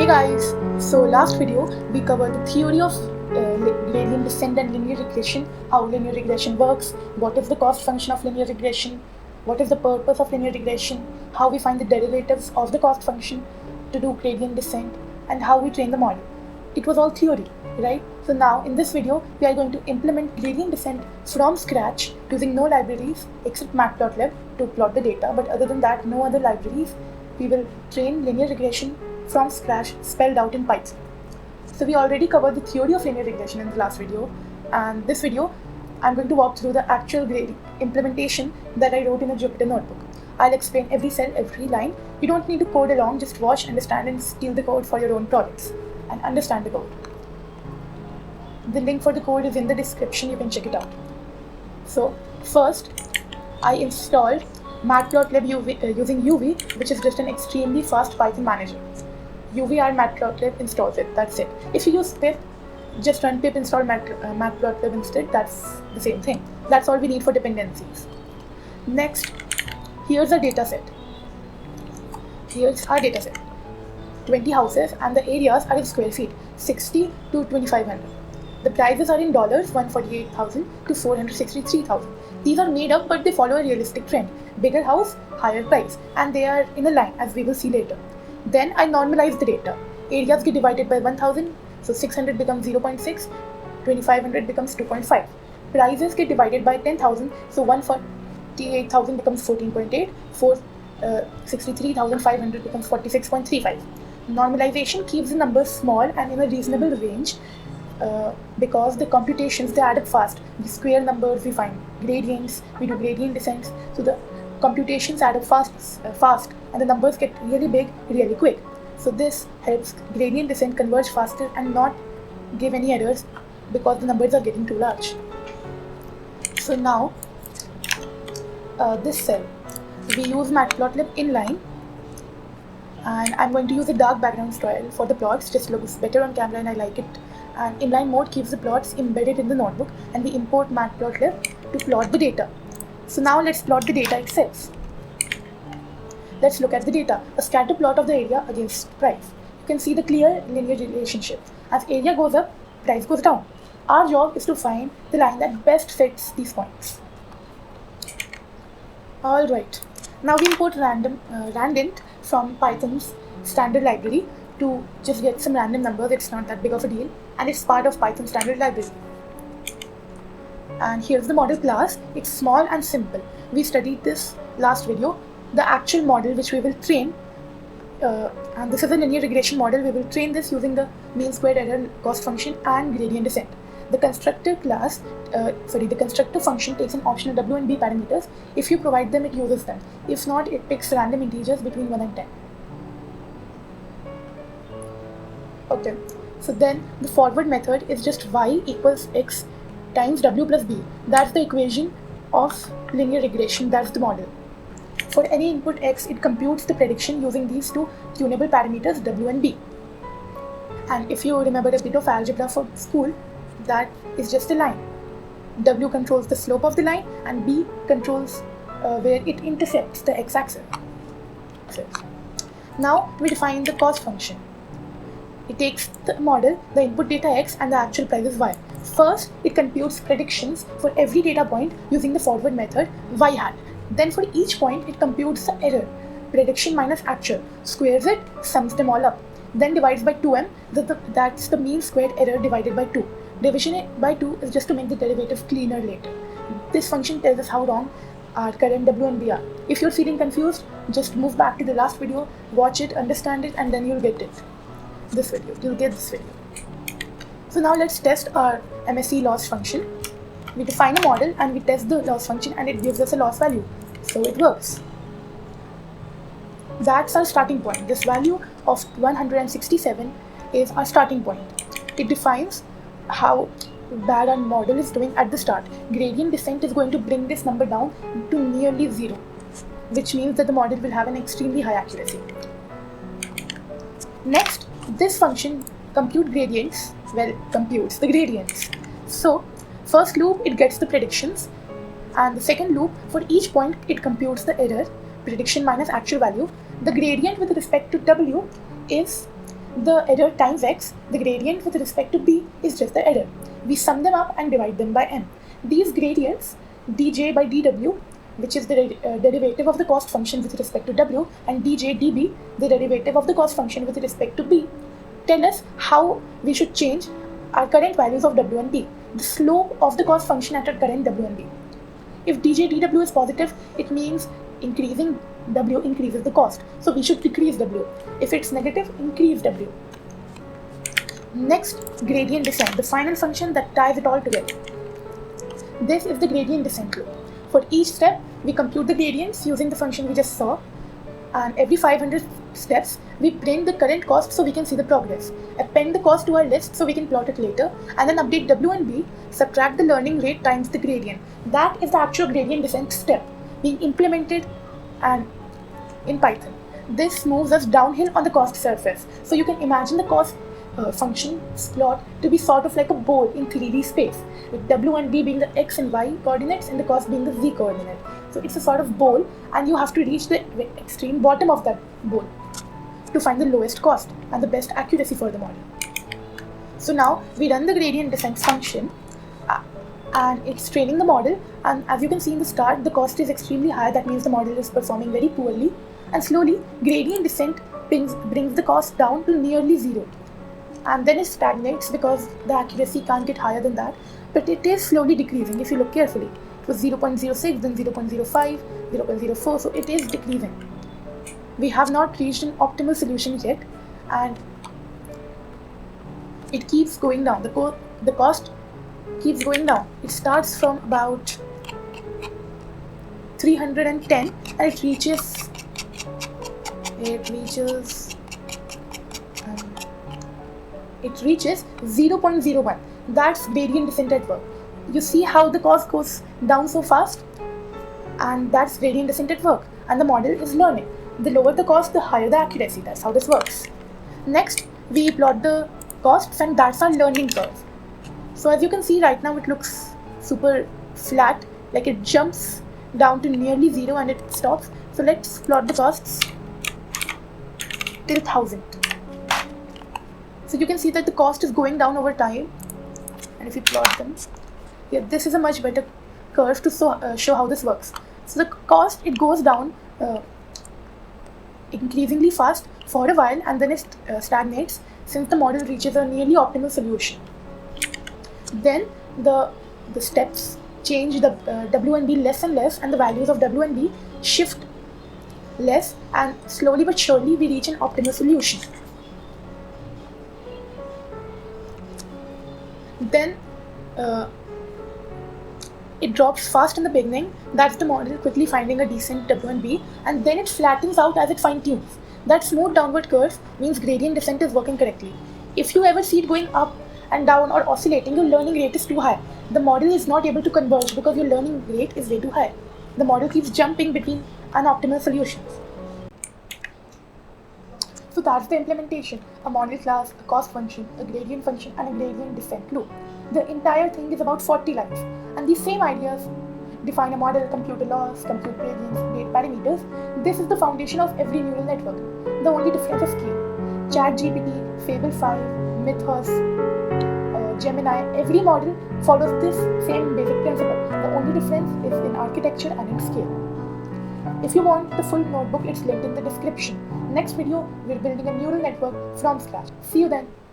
Hey guys, so last video we covered the theory of gradient descent and linear regression, how linear regression works, what is the cost function of linear regression, what is the purpose of linear regression, how we find the derivatives of the cost function to do gradient descent, and how we train the model. It was all theory, right? So now in this video we are going to implement gradient descent from scratch using no libraries except matplotlib to plot the data, but other than that no other libraries. We will train linear regression from scratch spelled out in Python. So we already covered the theory of linear regression in the last video, and this video I'm going to walk through the actual implementation that I wrote in a Jupyter notebook. I'll explain every cell, every line. You don't need to code along, just watch, understand and steal the code for your own projects and understand the code. The link for the code is in the description, you can check it out. So first I installed matplotlib using UV, which is just an extremely fast Python manager. UVR matplotlib installs it, that's it. If you use pip, just run pip install matplotlib instead, that's the same thing. That's all we need for dependencies. Next, here's our data set. Here's our data set. 20 houses and the areas are in square feet, 60 to 2500. The prices are in dollars, 148,000 to 463,000. These are made up, but they follow a realistic trend. Bigger house, higher price, and they are in a line, as we will see later. Then I normalize the data. Areas get divided by 1000, so 600 becomes 0.6, 2500 becomes 2.5. Prices get divided by 10,000, so 148,000 becomes 14.8, 63,500 becomes 46.35. Normalization keeps the numbers small and in a reasonable range. Because the computations, they add up fast. The square numbers, we find gradients, we do gradient descents, so the computations add up fast and the numbers get really big really quick. So this helps gradient descent converge faster and not give any errors because the numbers are getting too large. So now this cell, we use matplotlib inline, and I'm going to use a dark background style for the plots, just looks better on camera and I like it. And inline mode keeps the plots embedded in the notebook, and we import matplotlib to plot the data. So now let's plot the data itself. Let's look at the data. A scatter plot of the area against price. You can see the clear linear relationship. As area goes up, price goes down. Our job is to find the line that best fits these points. Alright, now we import randint from Python's standard library to just get some random numbers. It's not that big of a deal, and it's part of Python standard library. And here's the model class. It's small and simple. We studied this last video. The actual model which we will train, and this is a linear regression model, we will train this using the mean squared error cost function and gradient descent. The constructor the constructor function takes an optional W and B parameters. If you provide them, it uses them. If not, it picks random integers between 1 and 10. Okay, so then the forward method is just y equals x times w plus b. That's the equation of linear regression, that's the model. For any input x, it computes the prediction using these two tunable parameters w and b. And if you remember a bit of algebra from school, that is just a line. W controls the slope of the line and b controls where it intercepts the x-axis. Now we define the cost function. It takes the model, the input data x and the actual price is y. First, it computes predictions for every data point using the forward method y hat. Then for each point, it computes the error, prediction minus actual, squares it, sums them all up. Then divides by 2m, that's the mean squared error divided by 2. Division by 2 is just to make the derivative cleaner later. This function tells us how wrong our current w and b are. If you're feeling confused, just move back to the last video, watch it, understand it, and then you'll get this video. So now let's test our MSE loss function. We define a model and we test the loss function and it gives us a loss value. So it works. That's our starting point. This value of 167 is our starting point. It defines how bad our model is doing at the start. Gradient descent is going to bring this number down to nearly 0, which means that the model will have an extremely high accuracy. Next, this function computes the gradients. So first loop, it gets the predictions, and the second loop, for each point it computes the error, prediction minus actual value. The gradient with respect to w is the error times x, the gradient with respect to b is just the error. We sum them up and divide them by n. These gradients, dj by dw, which is the derivative of the cost function with respect to w, and dj db, the derivative of the cost function with respect to b, tell us how we should change our current values of w and b, the slope of the cost function at our current w and b. If dj dw is positive, it means increasing w increases the cost, so we should decrease w. If it's negative, increase w. Next, gradient descent, the final function that ties it all together. This is the gradient descent loop. For each step, we compute the gradients using the function we just saw, and every 500 steps, we print the current cost so we can see the progress, append the cost to our list so we can plot it later, and then update w and b, subtract the learning rate times the gradient. That is the actual gradient descent step being implemented and in Python. This moves us downhill on the cost surface. So you can imagine the cost function plot to be sort of like a bowl in 3D space, with w and b being the x and y coordinates and the cost being the z coordinate. So it's a sort of bowl, and you have to reach the extreme bottom of that bowl to find the lowest cost and the best accuracy for the model. So now we run the gradient descent function, and it's training the model, and as you can see in the start, the cost is extremely high. That means the model is performing very poorly, and slowly gradient descent brings the cost down to nearly zero, and then it stagnates because the accuracy can't get higher than that, but it is slowly decreasing if you look carefully. It was 0.06, then 0.05, 0.04, so it is decreasing. We have not reached an optimal solution yet, and it keeps going down. The cost keeps going down. It starts from about 310 and it reaches 0.01. That's gradient descent at work. You see how the cost goes down so fast? And that's gradient descent at work, and the model is learning. The lower the cost, the higher the accuracy. That's how this works. Next, we plot the costs, and that's our learning curve. So as you can see right now, it looks super flat, like it jumps down to nearly zero and it stops. So let's plot the costs till 1000. So you can see that the cost is going down over time, and if you plot them, yeah, this is a much better curve to show how this works. So the cost, it goes down increasingly fast for a while, and then it stagnates since the model reaches a nearly optimal solution. Then the steps change, the w and b less and less, and the values of w and b shift less, and slowly but surely we reach an optimal solution. Then it drops fast in the beginning. That's the model quickly finding a decent w and b, and then it flattens out as it fine-tunes. That smooth downward curve means gradient descent is working correctly. If you ever see it going up and down or oscillating, your learning rate is too high. The model is not able to converge because your learning rate is way too high. The model keeps jumping between unoptimal solutions. So that's the implementation: a model class, a cost function, a gradient function, and a gradient descent loop. The entire thing is about 40 lines, and these same ideas define a model, compute a loss, compute gradients, grade parameters. This is the foundation of every neural network. The only difference is scale. ChatGPT, Fable 5, Mythos, Gemini, every model follows this same basic principle. The only difference is in architecture and in scale. If you want the full notebook, it's linked in the description. Next video, we're building a neural network from scratch. See you then.